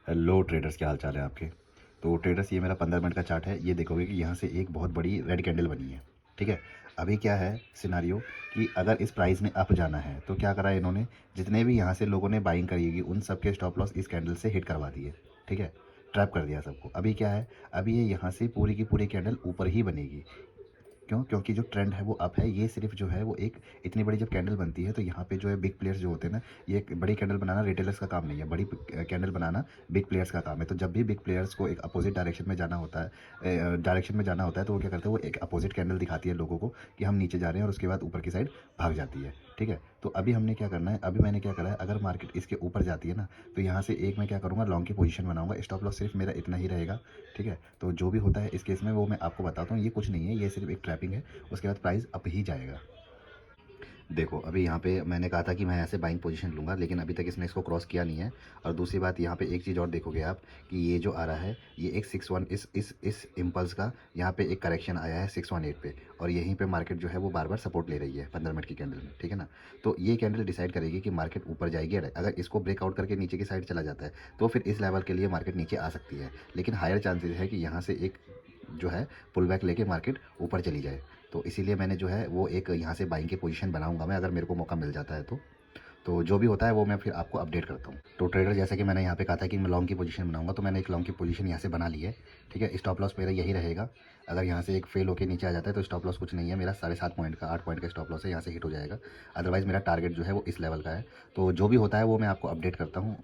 Hello traders, क्या हाल चाल है आपके। तो ट्रेडर्स, ये मेरा 15 मिनट का चार्ट है। ये देखोगे कि यहाँ से एक बहुत बड़ी रेड कैंडल बनी है। ठीक है। अभी क्या है सिनारियो कि अगर इस प्राइस ने अप जाना है तो क्या करा है इन्होंने, जितने भी यहाँ से लोगों ने बाइंग करी उन सब के स्टॉप लॉस इस कैंडल से हिट करवा दिए। ठीक है। ट्रैप कर दिया सबको। अभी क्या है, अभी ये यहाँ से पूरी की पूरी कैंडल ऊपर ही बनेगी। क्यों? क्योंकि जो ट्रेंड है वो अप है। ये सिर्फ जो है वो एक इतनी बड़ी जब कैंडल बनती है तो यहाँ पे जो है बिग प्लेयर्स जो होते हैं ना, ये एक बड़ी कैंडल बनाना रिटेलर्स का काम नहीं है, बड़ी कैंडल बनाना बिग प्लेयर्स का काम है। तो जब भी बिग प्लेयर्स को एक अपोजिट डायरेक्शन में जाना होता है, तो वो क्या करते हैं, वो एक अपोजिट कैंडल दिखाती है लोगों को कि हम नीचे जा रहे हैं, और उसके बाद ऊपर की साइड भाग जाती है। ठीक है। तो अभी हमने क्या करना है, अभी मैंने क्या करा है, अगर मार्केट इसके ऊपर जाती है ना, तो यहाँ से एक मैं क्या करूँगा, लॉन्ग की पोजीशन बनाऊंगा। स्टॉप लॉस सिर्फ मेरा इतना ही रहेगा। ठीक है। तो जो भी होता है इस केस में वो मैं आपको बताता हूँ। ये कुछ नहीं है, ये सिर्फ एक ट्रैपिंग है। उसके बाद प्राइस अप ही जाएगा। देखो, अभी यहाँ पे मैंने कहा था कि मैं ऐसे बाइंग पोजीशन लूँगा, लेकिन अभी तक इसने इसको क्रॉस किया नहीं है। और दूसरी बात, यहाँ पे एक चीज़ और देखोगे आप कि ये जो आ रहा है, ये एक 61 इस इम्पल्स का यहाँ पे एक करेक्शन आया है 618 पे, और यहीं पे मार्केट जो है वो बार बार सपोर्ट ले रही है 15 मिनट की कैंडल में। ठीक है ना। तो ये कैंडल डिसाइड करेगी कि मार्केट ऊपर जाएगी। अगर इसको ब्रेकआउट करके नीचे की साइड चला जाता है तो फिर इस लेवल के लिए मार्केट नीचे आ सकती है, लेकिन हायर चांसेस है कि यहाँ से एक जो है पुल बैक लेके मार्केट ऊपर चली जाए। तो इसीलिए मैंने जो है वो एक यहाँ से बाइंग की पोजीशन बनाऊंगा मैं, अगर मेरे को मौका मिल जाता है तो जो भी होता है वो मैं फिर आपको अपडेट करता हूँ। तो ट्रेडर, जैसे कि मैंने यहाँ पे कहा था कि मैं लॉन्ग की पोजीशन बनाऊंगा, तो मैंने एक लॉन्ग की पोजीशन यहाँ से बना ली है। ठीक है। स्टॉप लॉस मेरा यही रहेगा। अगर यहाँ से एक फेल होकर नीचे आ जाता है तो स्टॉप लॉस कुछ नहीं है मेरा, 7.5 पॉइंट का 8 पॉइंट का स्टॉप लॉस है, यहाँ से हिट हो जाएगा। अदरवाइज़ मेरा टारगेट जो है वो इस लेवल का है। तो जो भी होता है वो मैं आपको अपडेट करता हूँ।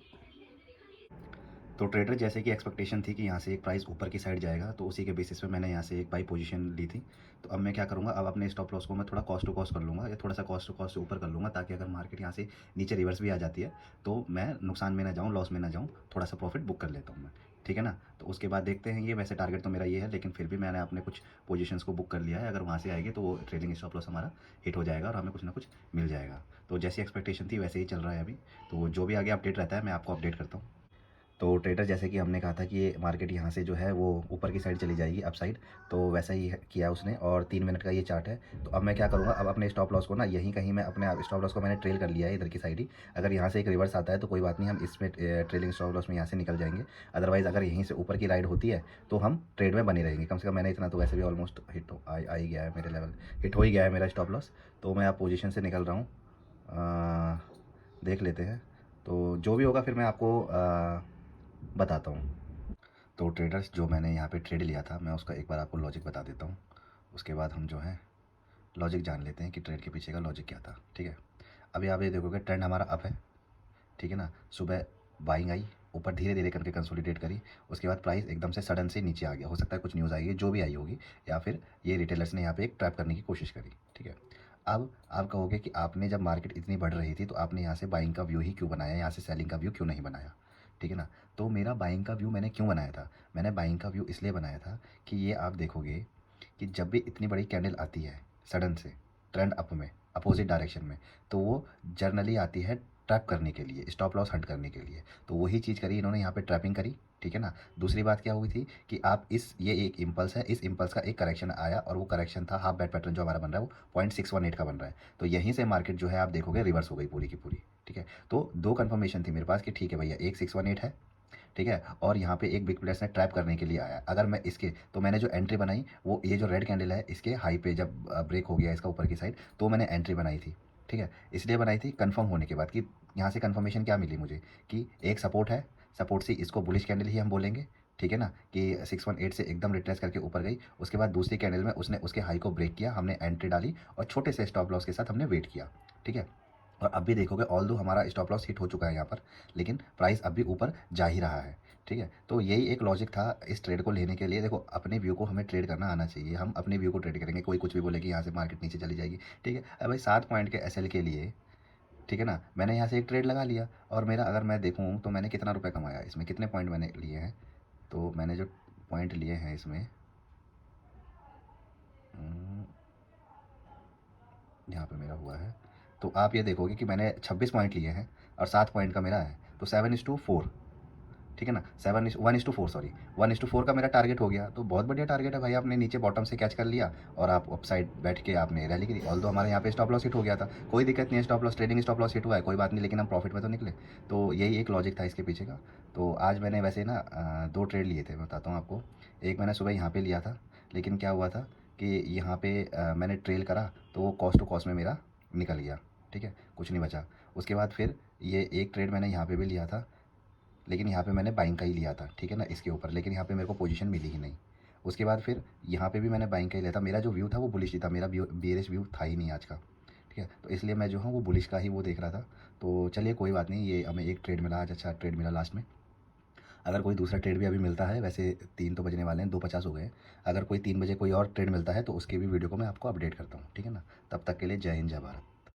तो ट्रेडर, जैसे कि एक्सपेक्टेशन थी कि यहाँ से एक प्राइस ऊपर की साइड जाएगा, तो उसी के बेसिस पे मैंने यहाँ से एक बाई पोजीशन ली थी। तो अब मैं क्या करूँगा, अब अपने स्टॉप लॉस को मैं थोड़ा कॉस्ट टू कॉस्ट कर लूँगा, या थोड़ा सा कॉस्ट टू कॉस्ट से ऊपर कर लूँगा, ताकि अगर मार्केट यहाँ से नीचे रिवर्स भी आ जाती है तो मैं नुकसान में ना जाऊँ, लॉस में ना जाऊँ, थोड़ा सा प्रॉफिट बुक कर लेता हूँ मैं। ठीक है ना। तो उसके बाद देखते हैं, ये वैसे टारगेट तो मेरा ये है, लेकिन फिर भी मैंने अपने कुछ पोजीशंस को बुक कर लिया है। अगर वहाँ से आएगी तो वो ट्रेलिंग स्टॉप लॉस हमारा हिट हो जाएगा और हमें कुछ ना कुछ मिल जाएगा। तो जैसी एक्सपेक्टेशन थी वैसे ही चल रहा है अभी। तो जो भी आगे अपडेट रहता है मैं आपको अपडेट करता हूँ। तो ट्रेडर, जैसे कि हमने कहा था कि ये मार्केट यहाँ से जो है वो ऊपर की साइड चली जाएगी अप साइड, तो वैसा ही किया उसने, और 3 मिनट का ये चार्ट है। तो अब मैं क्या करूँगा, अब अपने स्टॉप लॉस को ना यहीं कहीं मैं अपने स्टॉप लॉस को मैंने ट्रेल कर लिया है इधर की साइड ही। अगर यहाँ से एक रिवर्स आता है तो कोई बात नहीं, हम इसमें ट्रेलिंग स्टॉप लॉस में यहाँ से निकल जाएंगे। अदरवाइज़ अगर यहीं से ऊपर की राइड होती है तो हम ट्रेड में बने रहेंगे। कम से कम मैंने इतना तो वैसे भी ऑलमोस्ट हिट आ ही गया है, मेरे लेवल हिट हो ही गया है मेरा स्टॉप लॉस। तो मैं अब पोजिशन से निकल रहा हूँ। देख लेते हैं। तो जो भी होगा फिर मैं आपको बताता हूँ। तो ट्रेडर्स, जो मैंने यहाँ पे ट्रेड लिया था मैं उसका एक बार आपको लॉजिक बता देता हूँ। उसके बाद हम जो है लॉजिक जान लेते हैं कि ट्रेड के पीछे का लॉजिक क्या था। ठीक है। अभी आप ये देखोगे ट्रेंड हमारा अप है। ठीक है ना। सुबह बाइंग आई, ऊपर धीरे धीरे करके कंसोलिडेट करी, उसके बाद प्राइस एकदम से सडन से नीचे आ गया। हो सकता है कुछ न्यूज़ आई है जो भी आई होगी, या फिर ये रिटेलर्स ने यहाँ पे एक ट्रैप करने की कोशिश करी। ठीक है। अब आप कहोगे कि आपने जब मार्केट इतनी बढ़ रही थी तो आपने यहाँ से बाइंग का व्यू ही क्यों बनाया, यहाँ से सेलिंग का व्यू क्यों नहीं बनाया। ठीक है ना। तो मेरा बाइंग का व्यू मैंने क्यों बनाया था, मैंने बाइंग का व्यू इसलिए बनाया था कि ये आप देखोगे कि जब भी इतनी बड़ी कैंडल आती है सडन से ट्रेंड अप में, अपोजिट डायरेक्शन में, तो वो जर्नली आती है ट्रैप करने के लिए, स्टॉप लॉस हट करने के लिए। तो वही चीज़ करी इन्होंने, यहाँ पे ट्रैपिंग करी। ठीक है ना। दूसरी बात क्या हुई थी कि आप ये एक इम्पल्स है, इस इम्पल्स का एक करेक्शन आया, और वो करेक्शन था हाफ बैट पैटर्न जो हमारा बन रहा है वो 0.618 का बन रहा है। तो यहीं से मार्केट जो है आप देखोगे रिवर्स हो गई पूरी की पूरी। ठीक है। तो दो कन्फर्मेशन थी मेरे पास कि ठीक है भैया, एक 618 है, ठीक है, और यहाँ पे एक बिग प्लेयर्स ने ट्रैप करने के लिए आया। अगर मैं इसके, तो मैंने जो एंट्री बनाई वो ये जो रेड कैंडल है इसके हाई पे जब ब्रेक हो गया इसका ऊपर की साइड, तो मैंने एंट्री बनाई थी। ठीक है। इसलिए बनाई थी कंफर्म होने के बाद कि यहाँ से कंफर्मेशन क्या मिली मुझे कि एक सपोर्ट है, सपोर्ट से इसको बुलिश कैंडल ही हम बोलेंगे। ठीक है ना, कि 618 से एकदम रिट्रेस करके ऊपर गई। उसके बाद दूसरी कैंडल में उसने उसके हाई को ब्रेक किया, हमने एंट्री डाली और छोटे से स्टॉप लॉस के साथ हमने वेट किया। ठीक है। और अब भी देखोगे ऑल दो हमारा स्टॉप लॉस हिट हो चुका है यहाँ पर, लेकिन प्राइस अब भी ऊपर जा ही रहा है। ठीक है। तो यही एक लॉजिक था इस ट्रेड को लेने के लिए। देखो, अपने व्यू को हमें ट्रेड करना आना चाहिए, हम अपने व्यू को ट्रेड करेंगे। कोई कुछ भी बोले कि यहाँ से मार्केट नीचे चली जाएगी, ठीक है, अब भाई 7 पॉइंट के एसएल के लिए, ठीक है ना, मैंने यहाँ से एक ट्रेड लगा लिया, और मेरा अगर मैं देखूँ तो मैंने कितना रुपये कमाया इसमें, कितने पॉइंट मैंने लिए हैं। तो मैंने जो पॉइंट लिए हैं इसमें, यहाँ पे मेरा हुआ है, तो आप ये देखोगे कि मैंने 26 पॉइंट लिए हैं और 7 पॉइंट का मेरा है, तो 7:4। ठीक है ना, 1:4 सॉरी 1:4 का मेरा टारगेट हो गया, तो बहुत बढ़िया टारगेट है भाई। आपने नीचे बॉटम से कैच कर लिया और आप अप साइड बैठ के आपने रैली करी। ऑल्दो हमारे यहाँ पे स्टॉप लॉस हिट हो गया था, कोई दिक्कत नहीं है, stop loss trading stop loss hit हुआ है, कोई बात नहीं, लेकिन हम प्रॉफिट में तो निकले। तो यही एक लॉजिक था इसके पीछे का। तो आज मैंने वैसे ना 2 ट्रेड लिए थे, मैं बताता हूँ आपको। एक मैंने सुबह यहाँ पे लिया था, लेकिन क्या हुआ था कि यहाँ पे मैंने ट्रेल करा तो वो कॉस्ट टू कॉस्ट में मेरा निकल गया, ठीक है, कुछ नहीं बचा। उसके बाद फिर ये एक ट्रेड मैंने यहाँ पे भी लिया था, लेकिन यहाँ पे मैंने बाइंग का ही लिया था, ठीक है ना, इसके ऊपर, लेकिन यहाँ पे मेरे को पोजीशन मिली ही नहीं। उसके बाद फिर यहाँ पे भी मैंने बाइंग का ही लिया था। मेरा जो व्यू था वो बुलिश ही था, मेरा बेरिश व्यू था ही नहीं आज का, ठीक है। तो इसलिए मैं जो हूँ वो बुलिश का ही वो देख रहा था। तो चलिए कोई बात नहीं, ये हमें एक ट्रेड मिला आज, अच्छा ट्रेड मिला लास्ट में। अगर कोई दूसरा ट्रेड भी अभी मिलता है, वैसे 3 तो बजने वाले हैं, 2:50 हो गए हैं। अगर कोई 3 बजे कोई और ट्रेड मिलता है तो उसकी भी वीडियो को मैं आपको अपडेट करता हूँ, ठीक है ना। तब तक के लिए जय हिंद, जय भारत।